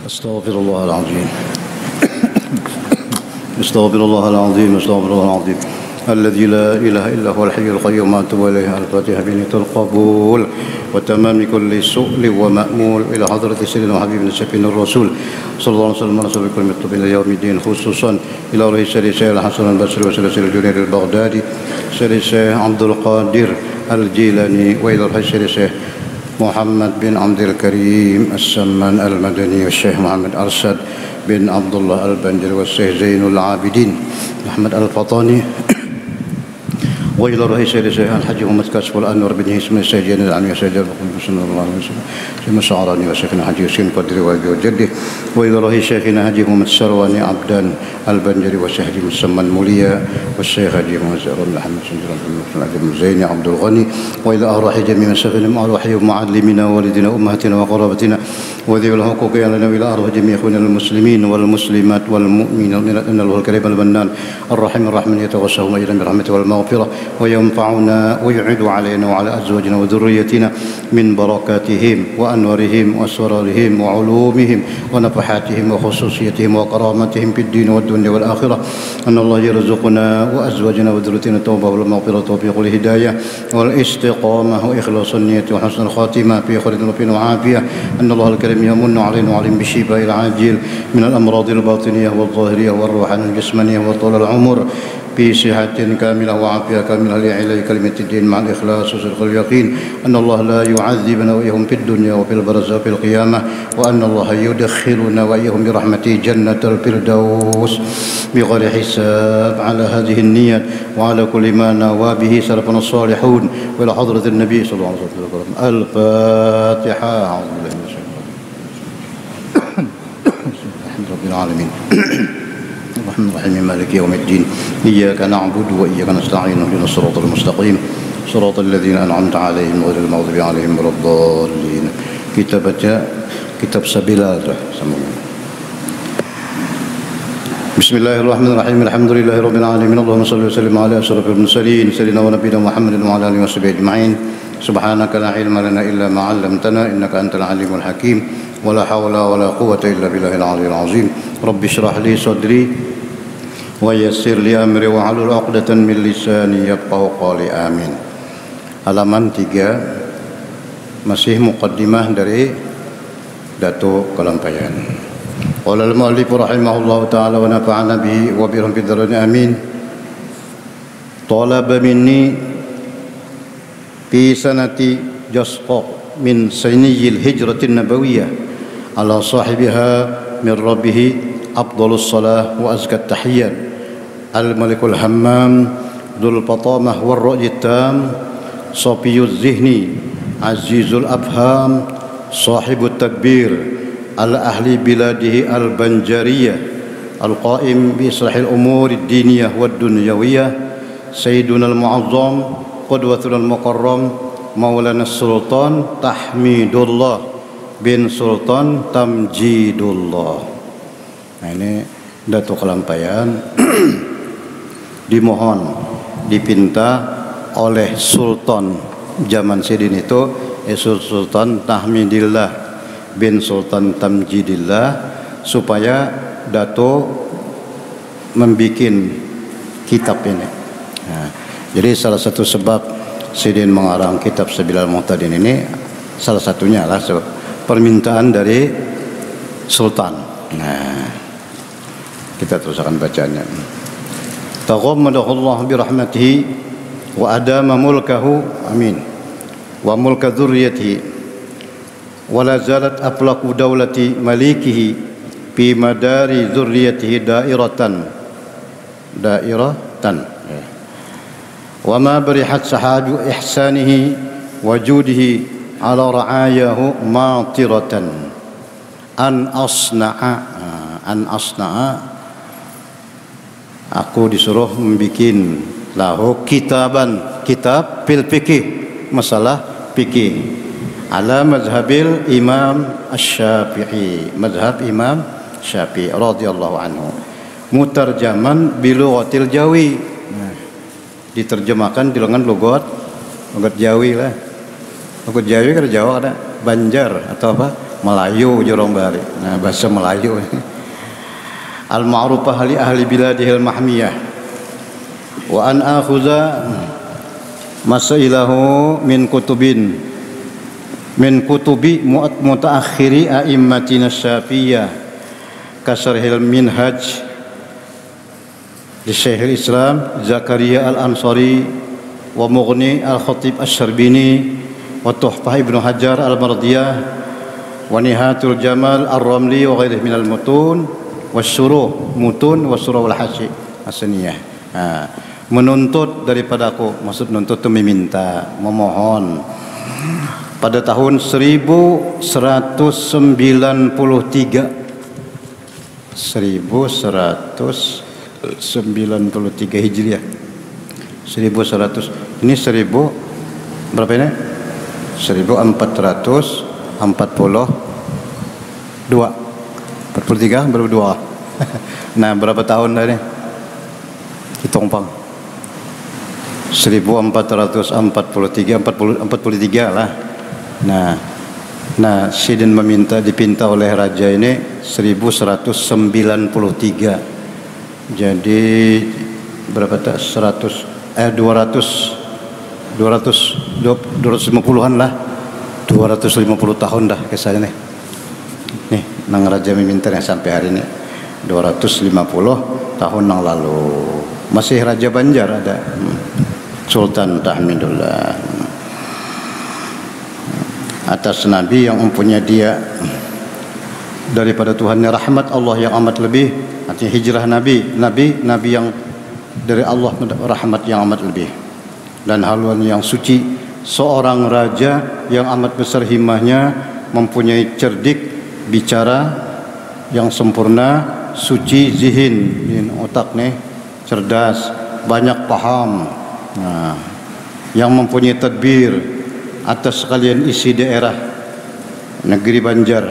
استغفر الله العظيم استغفر الله العظيم استغفر الله العظيم الذي لا إله إلا هو الحي القيوم وأتوب إليه. الفاتحة بنية القبول وتمام كل سؤل ومأمول إلى حضرة سيدنا وحبيبنا الشفيع الرسول صلى الله عليه وسلم ورسول بكل مكتوب إلى يوم الدين، خصوصا إلى رئيس الشيخ الحسن البصري وسلسل الجنيد البغدادي الشيخ عبد القادر الجيلاني، وإلى رئيس الشيخ محمد بن عبد الكريم السمان المدني والشيخ محمد أرشد بن عبد الله البندري والشيخ زين العابدين محمد الفطاني، وإلى رئيس الشيخ الحاج محمد كاشف الأنور بن اسم الشيخ جنرال العلمي والشيخ صلى الله عليه وسلم ثم شعراني وشيخنا حاج ياسين قدري وجده، وإلى رئيس شيخنا حاج محمد سرواني عبدان البندري والشيخ حاج مسمى المولية والشيخ حاج محمد زهران محمد بن زين عبد الغني، وإلى أرواح جميع مشايخنا مع أرواح معلمنا ووالدنا وأمهاتنا وقرابتنا وذوي الحقوق لنا، وإلى أرواح جميع إخواننا المسلمين والمسلمات والمؤمنين إن الله الكريم المنان الرحيم الرحمن يتغشاهم أجرا برحمته والمغفرة وينفعنا ويعيد علينا وعلى أزواجنا وذريتنا من بركاتهم وأنوارهم وأسرارهم وعلومهم ونفحاتهم وخصوصيتهم وكرامتهم في الدين والدنيا والآخرة، أن الله يرزقنا وأزواجنا وذريتنا التوبة والمغفرة والتوفيق والهداية والاستقامة وإخلاص النية وحسن الخاتمة في خير وعافية، أن الله الكريم يمن علينا وعليهم بالشفاء العاجل من الأمراض الباطنية والظاهرية والروحانية الجسمانية وطول العمر في صحة كاملة وعافية كاملة لإعلاء كلمة الدين مع الإخلاص وصدق اليقين، أن الله لا يعذبنا وإياهم في الدنيا وفي البرزخ في القيامة، وأن الله يدخلنا وإياهم برحمته جنة الفردوس بغير حساب على هذه النية وعلى كل ما نوى به سلفنا الصالحون، وإلى حضرة النبي صلى الله عليه وسلم. الفاتحة. أعوذ بالله من الشيطان الحمد رب العالمين الرحمن الرحيم مالك يوم الدين إياك نعبد وإياك نستعين اهدنا الصراط المستقيم صراط الذين أنعمت عليهم غير المغضوب عليهم ولا الضالين. Kita baca kitab Sabila. Bismillahirrahmanirrahim. Alhamdulillahirabbil alamin. Allahumma shalli wa sallim ala asyrafil mursalin sayyidina wa nabiyina Muhammadin wa ala alihi washabihi ajma'in. Subhanaka la ilma lana illa ma 'allamtana innaka antal alimul hakim. ولا حول ولا قوة إلا بالله العلي العظيم. رب اشرح لي صدري ويسر لي أمري واحلل عقدة من لساني يفقهوا قولي آمين. Halaman 3 masih muqaddimah dari Datuk Kalampayan. Qala al-mu'allif rahimahullahu ta'ala wa nafa'ana bihi wa bihim fid dharain amin. Talaba minni fi sanati jasqa min saniyil hijratin nabawiyyah على صاحبها من ربه أفضل الصلاة وأزكى التحية الملك الهمام ذو الفطامة والرأي التام صفي الذهن عزيز الأفهام صاحب التكبير على أهل بلاده البنجارية القائم بإصلاح الأمور الدينية والدنيوية سيدنا المعظم قدوتنا المكرم مولانا السلطان تحميد الله bin Sultan Tamjidullah. Nah, ini Datuk Kalampayan dimohon dipinta oleh Sultan zaman Sidin itu Sultan Tahmidillah bin Sultan Tamjidillah supaya Datuk membuat kitab ini. Nah, jadi salah satu sebab Sidin mengarang kitab Sabilal Muhtadin ini salah satunya lah sebab permintaan dari Sultan. Nah, kita terus akan bacanya. Taghammadahullah birahmatihi wa adama mulkahu amin wa mulka dzurriyyatihi wa la zalat aflaqu dawlati malikihi fi madari dzurriyyatihi dairatan wa ma barihat sahaju ihsanihi wa judihi ala ra'ayahu matiratan an asna'a aku disuruh membuat lahu kitab fil fikih masalah fikih ala mazhabil imam asy-syafi'i mazhab imam syafi'i radhiyallahu anhu mutarjaman bilughatil jawi, diterjemahkan dengan logat Jawi lah. Logat Jawi kan Jawa ada Banjar atau apa Melayu jorong bari. Nah, bahasa Melayu. Al-ma'rufah li ahli biladihil mahmiyah. Wa an akhudha masailahu min kutubi mutaakhiri a'immatina Syafi'iyah kasarhil minhaj di Syekhul Islam Zakaria Al-Ansari wa Mughni Al-Khatib Asy-Syarbini wa Tuhfah Ibnu Hajar Al-Mardiyah wa Nihatul Jamal Ar-Ramli wa ghairihi minal mutun wasyuruh mutun wasyuruh wal hashi asaniyah. Menuntut daripada aku, maksud menuntut itu meminta, memohon. Pada tahun 1193 Hijriah. 1100. Ini 1000 berapa ini? 1442. 43 berapa dua? Nah, berapa tahun dah ni? Hitung pang. 1443 lah. Nah, Sidin dipinta oleh raja ini 1193. Jadi berapa tak? 250-an lah. 250 tahun dah kisahnya nih. Nih, nang raja meminta yang sampai hari ini 250 tahun yang lalu. Masih Raja Banjar ada. Sultan Tahmidullah. Atas Nabi yang mempunyai dia daripada Tuhannya rahmat Allah yang amat lebih, artinya hijrah Nabi yang dari Allah rahmat yang amat lebih, dan haluan yang suci, seorang raja yang amat besar himmahnya, mempunyai cerdik bicara yang sempurna, suci zihin, otak nih cerdas, banyak paham, yang mempunyai tadbir atas sekalian isi daerah negeri Banjar,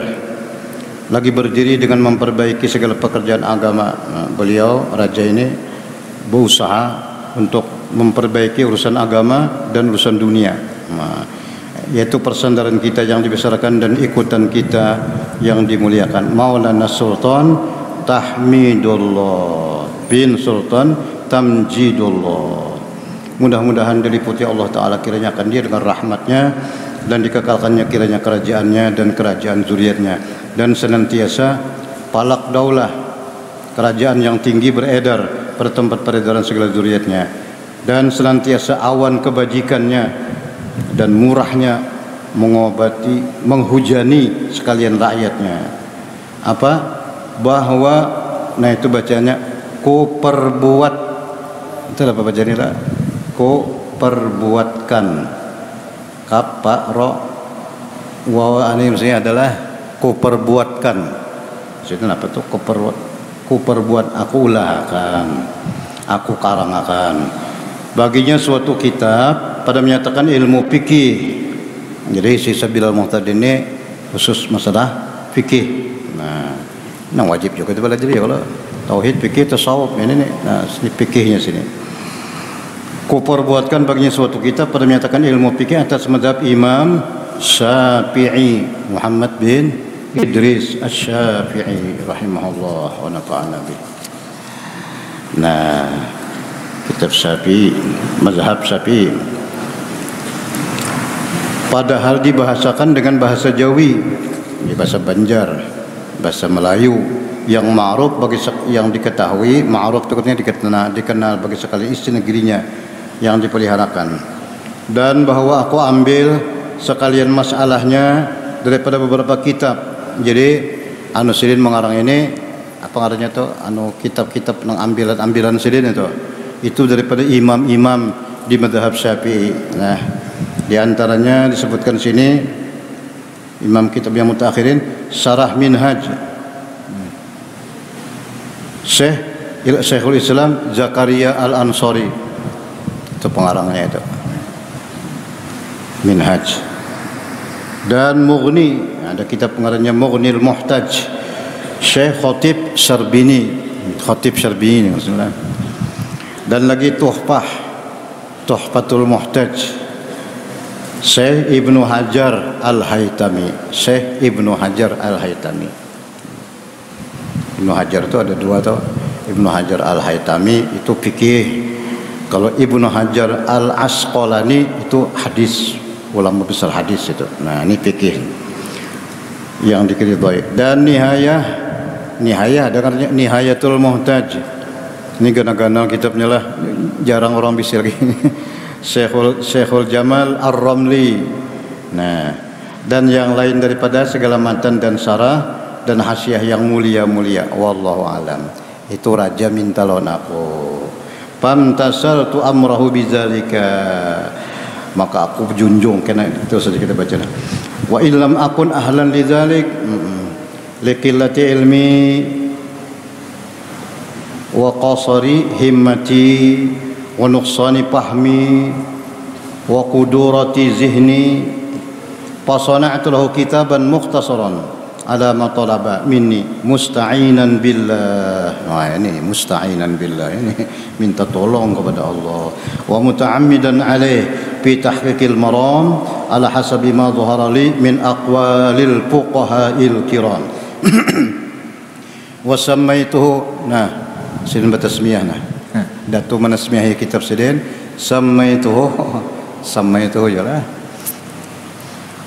lagi berdiri dengan memperbaiki segala pekerjaan agama. Beliau raja ini berusaha untuk memperbaiki urusan agama dan urusan dunia, yaitu persandaran kita yang dibesarkan dan ikutan kita yang dimuliakan, Maulana Sultan Tahmidullah bin Sultan Tamjidullah. Mudah-mudahan diliputi Allah Ta'ala kiranya akan dia dengan rahmatnya, dan dikekalkannya kiranya kerajaannya dan kerajaan zuriatnya, dan senantiasa palak daulah, kerajaan yang tinggi beredar pada tempat peredaran segala zuriatnya, dan senantiasa awan kebajikannya dan murahnya mengobati, menghujani sekalian rakyatnya. Apa? Bahwa, nah itu bacanya ku perbuat, itu apa bacanya lah? Ku perbuatkan, kap pak ro wawa ini maksudnya adalah ku perbuatkan. Maksudnya apa tuh? Ku perbuat, aku ulahkan, aku karangakan baginya suatu kitab pada menyatakan ilmu fikih. Jadi si Sabilal Muhtad ini khusus masalah fikih. Nah wajib juga kita belajar ya, kalau tauhid, fikih, tasawuf ini nih. Nah, sini fikihnya sini. Ku perbuatkan baginya suatu kitab pada menyatakan ilmu fikih atas mazhab Imam Syafi'i, Muhammad bin Idris Asy-Syafi'i rahimahullah wa nafa'ana bih. Nah, kitab Syafi'i, mazhab Syafi'i, padahal dibahasakan dengan bahasa Jawi, di bahasa Banjar, bahasa Melayu yang ma'ruf bagi yang diketahui. Ma'ruf itu artinya dikenal bagi sekali isi negerinya yang dipeliharakan, dan bahwa aku ambil sekalian masalahnya daripada beberapa kitab. Jadi anu Sidin mengarang ini apa ngarannya tuh, anu kitab-kitab nang ambilan Sidin itu daripada imam-imam di mazhab Syafi'i. Nah, di antaranya disebutkan sini imam kitab yang mutaakhirin, Syarah Minhaj Syekhul Islam Zakaria Al-Ansari, itu pengarangnya itu Minhaj. Dan Mughni, ada kitab pengarangnya Mughnil Muhtaj Syekh Khatib Syarbini maksudnya. Dan lagi Tuhfatul Muhtaj Syekh Ibnu Hajar Al-Haytami. Syekh Ibnu Hajar Al-Haytami. Ibnu Hajar itu ada dua tuh. Ibnu Hajar Al-Haytami itu fikih. Kalau Ibnu Hajar Al-Asqalani itu hadis, ulama besar hadis itu. Nah, ini fikih yang dikeridhoi. Dan Nihayah dengarnya Nihayatul Muhtaj. Ini gana-gana kitabnya lah, jarang orang bisa lagi. Syekhul Jamal Ar-Ramli. Nah, dan yang lain daripada segala matan dan syarah dan hasyiah yang mulia-mulia. Wallahu alam. Itu raja minta lawan aku. Famtasaltu amrahu bizalika. Maka aku junjung, kena itu saja kita baca. Wa illam akun ahlan lidzalik liqillati ilmi wa qasari himmati wa nuqsani fahmi wa qudurati zihni fasana'tu lahu kitaban mukhtasaran ala ma talaba minni musta'inan billah. Nah, ini musta'inan billah, ini minta tolong kepada Allah. Wa muta'ammidan alaih fi tahqiqil maram ala hasabi ma dhahara li min aqwalil fuqaha'il kiram. Wa sammaituhu, nah sidin batasmiyah, nah datu manasmiyahi kitab sidin sammaituhu yalah.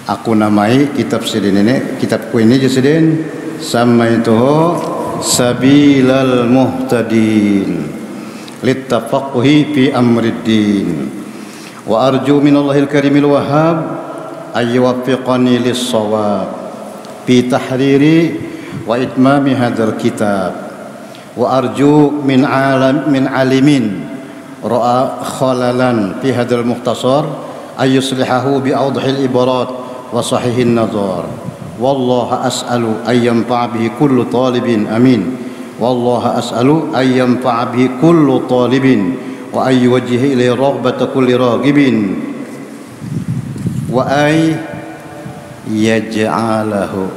Aku namai kitab sidin ini, kitabku ini je sidin sammaituhu sabilal muhtadin littafaqhi fi amriddin wa arju minallahil karimil wahhab ay yuwaffiqani lis-shawab fi tahriri wa itmami hadzal kitab wa arju min alimin ra'a khalalan fi hadzal mukhtasar ay yuslihahu bi awdahil ibarat wa sahihin nazar. Wallahu as'alu ay yanfa'a bihi kullu talibin, amin. Wallahu as'alu ay yanfa'a bihi kullu talibin wa ay yuwajjiha ilayhi raghbata kulli raghibin wa ay yaj'alahu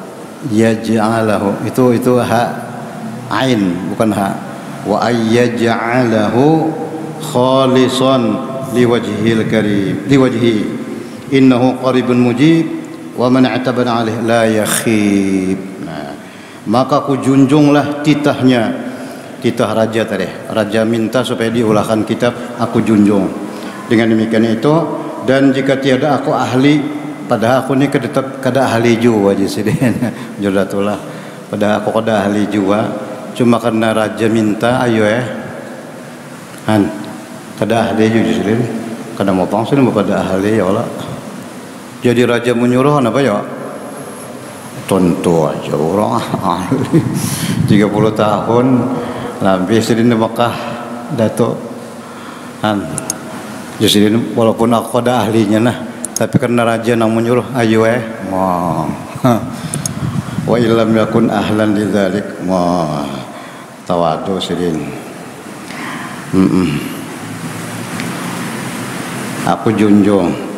itu ha ain bukan ha, wa ay yaj'alahu khalisan liwajhil karim liwajhi innahu qaribun mujib wa man i'tabana alaih la yakhib. Nah, maka ku junjunglah titahnya, titah raja tadi. Raja minta supaya diulahkan kitab, aku junjung. Dengan demikian itu, dan jika tiada aku ahli, padahal aku ni kada ahli jua je sidin. Jodatulah. Padahal aku kada ahli jua, cuma karena raja minta ayo han kada ahli jua sidin. Kada mau pangsin pada ahli ya Allah. Jadi raja menyuruh apa ya? Tentu aja orang ahli 30 tahun lebih sedin Mekah Dato han. Jadi walaupun aku ada ahlinya nah, tapi karena raja nang menyuruh ayo wa illam yakun ahlan lidzalik tawadu sedin. Aku junjung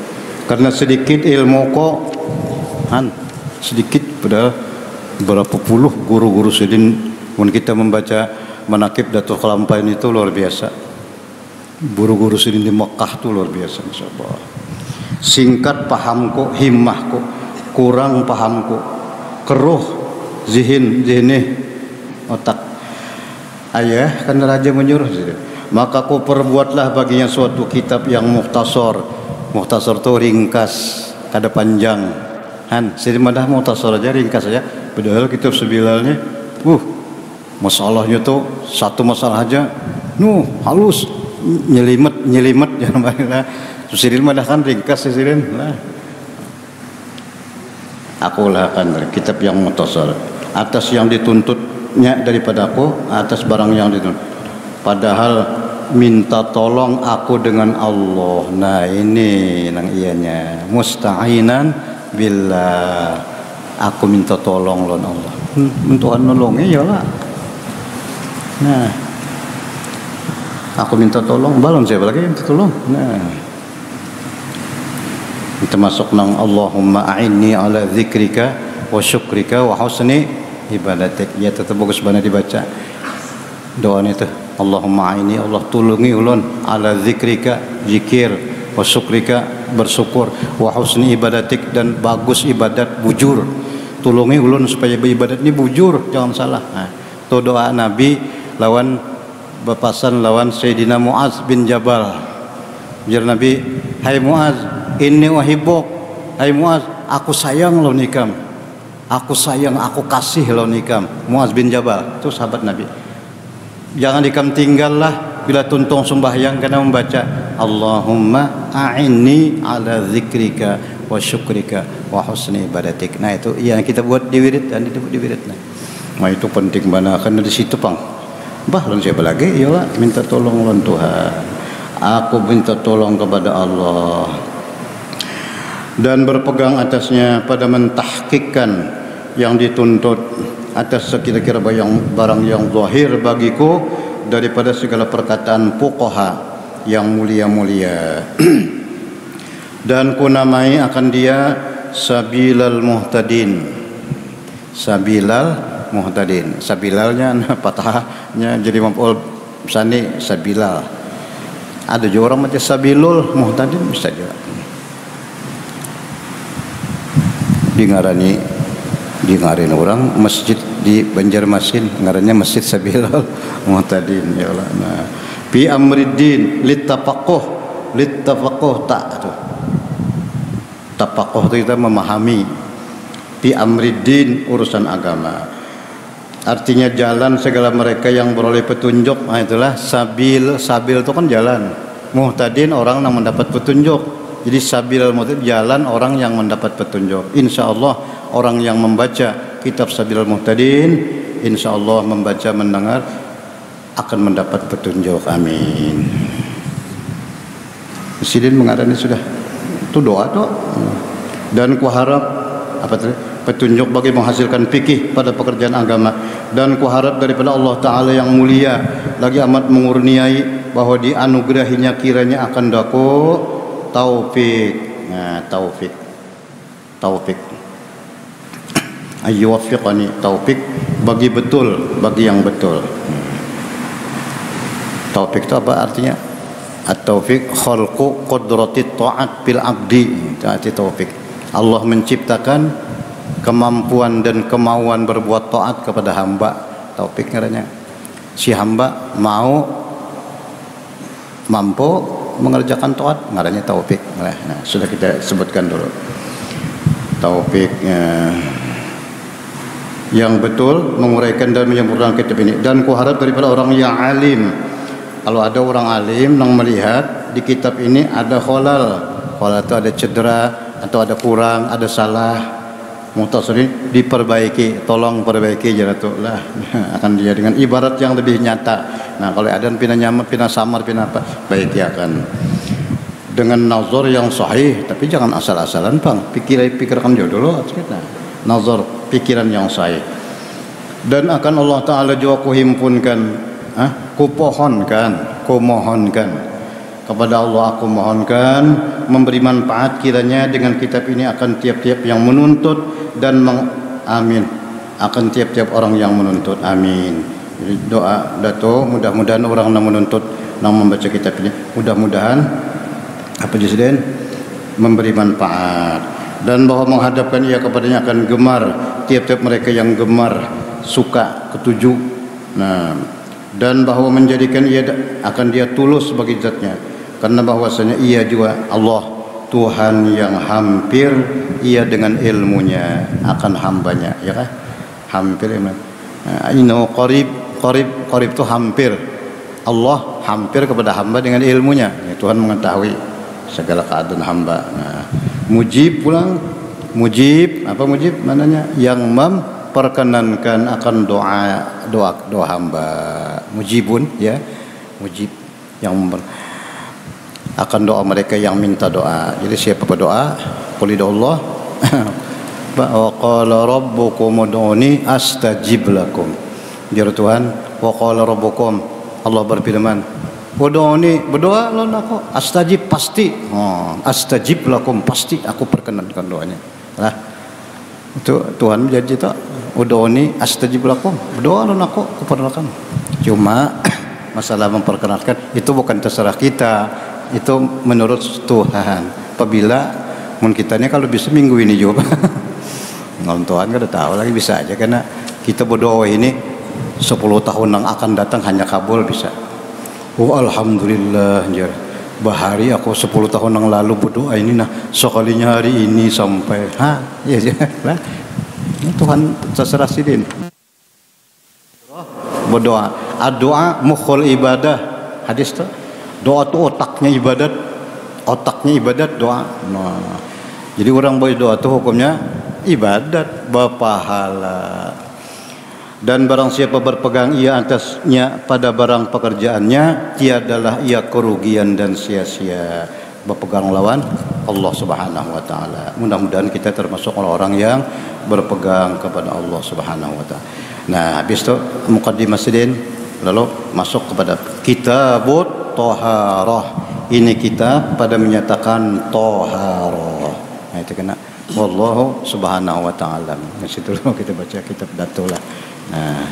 karena sedikit ilmu kok sedikit padahal berapa puluh guru-guru sedin mun kita membaca manaqib Datuk Kelampain itu luar biasa. Guru-guru sedin di Mekah itu luar biasa, insyaallah. Singkat pahamku, himmahku kurang pahamku, keruh zihni otak ayah karena raja menyuruh sedin. Maka ku perbuatlah baginya suatu kitab yang mukhtasar. Mukhtasar itu ringkas, kada panjang. Han, sedih madah mukhtasar aja, ringkas aja. Padahal kitab sebilalnya, masalahnya tuh satu masalah aja, halus, nyelimet, jangan banyak. Sedih madah kan ringkas sedih lah. Aku lah kan kitab yang mukhtasar. Atas yang dituntutnya daripada aku, atas barang yang dituntut. Padahal minta tolong aku dengan Allah. Nah ini nang ianya musta'inan billah. Aku minta tolong lawan Allah. Tuhan nolongnya ya lah. Nah, aku minta tolong balon siapa lagi minta tolong. Nah, termasuk nang Allahumma a'inni ala dzikrika wa syukrika wa husni ibadatik. Ya tetap bagus banget dibaca doa itu. Allahumma aini, Allah tulungi ulun ala zikrika, zikir, wa syukrika, bersyukur, wa husni ibadatik, dan bagus ibadat, bujur. Tulungi ulun supaya beribadat ini bujur, jangan salah. Nah, itu doa Nabi lawan bepasan lawan Sayyidina Muaz bin Jabal. Jar Nabi, hai Muaz, inni uhibbuk. Hai Muaz, aku sayang lo nikam. Aku sayang, aku kasih lo nikam. Muaz bin Jabal, itu sahabat Nabi. Jangan ikam tinggallah bila tuntung sembahyang karena membaca Allahumma a'inni ala zikrika wa syukrika wa husni ibadatik. Nah itu yang kita buat di wirid dan itu di wirid. Nah itu penting banget karena di situ pang. Bah lawan siapa lagi? Iyalah minta tolong lawan Tuhan. Aku minta tolong kepada Allah dan berpegang atasnya pada mentahkikkan yang dituntut atas sekira-kira barang yang zahir bagiku daripada segala perkataan fuqaha yang mulia-mulia. Dan ku namai akan dia Sabilal Muhtadin. Sabilal Muhtadin. Sabilalnya patahnya jadi maf'ul sani Sabilal. Ada juga orang macam Sabilul Muhtadin bisa juga. Ngarin orang masjid di Banjarmasin ngarannya Masjid Sabilal Muhtadin ya Allah. Nah, bi amriddin littafaqquh tak tuh. Tafaqquh itu kita memahami. Bi amriddin urusan agama. Artinya jalan segala mereka yang beroleh petunjuk. Nah itulah sabil itu kan jalan. Muhtadin orang yang mendapat petunjuk. Jadi Sabilal Muhtadin jalan orang yang mendapat petunjuk. Insyaallah orang yang membaca kitab Sabilal Muhtadin insyaallah membaca mendengar akan mendapat petunjuk. Amin. Presiden mengarani sudah. Itu doa tuh. Dan ku harap petunjuk bagi menghasilkan fikih pada pekerjaan agama, dan ku harap daripada Allah Ta'ala yang mulia lagi amat mengurniai bahwa dianugerahinya kiranya akan daku taufik. Nah, taufik ayyuwaffiqani, taufik bagi betul, bagi yang betul. Taufik itu apa artinya? At-taufik khalqu qudratit ta'at bil abdi. Itu taufik. Allah menciptakan kemampuan dan kemauan berbuat taat kepada hamba. Taufik katanya. Si hamba mampu mengerjakan taat, ngaranya taufik. Nah, sudah kita sebutkan dulu. Taufiknya yang betul menguraikan dan menyempurnakan kitab ini. Dan ku harap daripada orang yang alim, kalau ada orang alim yang melihat di kitab ini ada khalal itu ada cedera atau ada kurang, ada salah, muhtasirin diperbaiki, tolong perbaiki jaratullah. Akan dia dengan ibarat yang lebih nyata. Nah kalau ada pina nyaman, pina samar, pina apa, baik ya akan dengan nazar yang sahih, tapi jangan asal-asalan bang. Pikirkan dulu kita nazar, pikiran yang sahih. Dan akan Allah Ta'ala juga kuhimpunkan, kumohonkan kepada Allah, aku mohonkan memberi manfaat kiranya dengan kitab ini akan tiap-tiap yang menuntut dan amin, akan tiap-tiap orang yang menuntut. Amin. Jadi doa dato mudah-mudahan orang yang menuntut yang membaca kitab ini mudah-mudahan apa Presiden memberi manfaat, dan bahwa menghadapkan ia kepadanya akan gemar tiap-tiap mereka yang gemar suka ketujuh. Nah, dan bahwa menjadikan ia akan dia tulus bagi zatnya, karena bahwasanya ia juga Allah Tuhan yang hampir ia dengan ilmunya akan hambanya, ya kan? Hampir ya. Innahu qarib itu hampir. Allah hampir kepada hamba dengan ilmunya. Ya, Tuhan mengetahui segala keadaan hamba. Nah, mujib pulang, mujib apa mujib mananya? Yang memperkenankan akan doa hamba. Mujibun ya, mujib yang akan doa mereka yang minta doa. Jadi siapa berdoa, qul Allah wa qala rabbukum ud'uni astajib lakum. Juru Tuhan, wa qala rabbukum, Allah berfirman, ud'uni, berdoa lawan aku, astajib pasti. Astajib lakum pasti aku perkenankan doanya. Nah, itu Tuhan berjanji tak, ud'uni astajib lakum, berdoa lawan aku perkenankan. Cuma masalah memperkenalkan itu bukan terserah kita, itu menurut Tuhan. apabila kita ini kalau bisa minggu ini juga nonton kan udah tahu lagi bisa aja karena kita berdoa ini 10 tahun yang akan datang hanya kabul bisa. Oh alhamdulillah jar. Bahari aku 10 tahun yang lalu berdoa ini nah sekalinya hari ini sampai ya lah. Tuhan terserah sidin. Berdoa. Doa mukhul ibadah. Hadis tuh. Doa tuh otaknya ibadat doa. Nah, jadi orang berdoa tuh hukumnya ibadat berpahala. Dan barang siapa berpegang ia atasnya pada barang pekerjaannya, tiadalah ia kerugian dan sia-sia. Berpegang lawan Allah Subhanahu wa taala. Mudah-mudahan kita termasuk orang-orang yang berpegang kepada Allah Subhanahu wa taala. Nah, habis itu muqaddimah sidin, lalu masuk kepada kitabut thaharah. Ini kita pada menyatakan thaharah. Nah, itu kena wallahu subhanahu wa ta'ala. Di situ kita baca kitab datulah. Nah,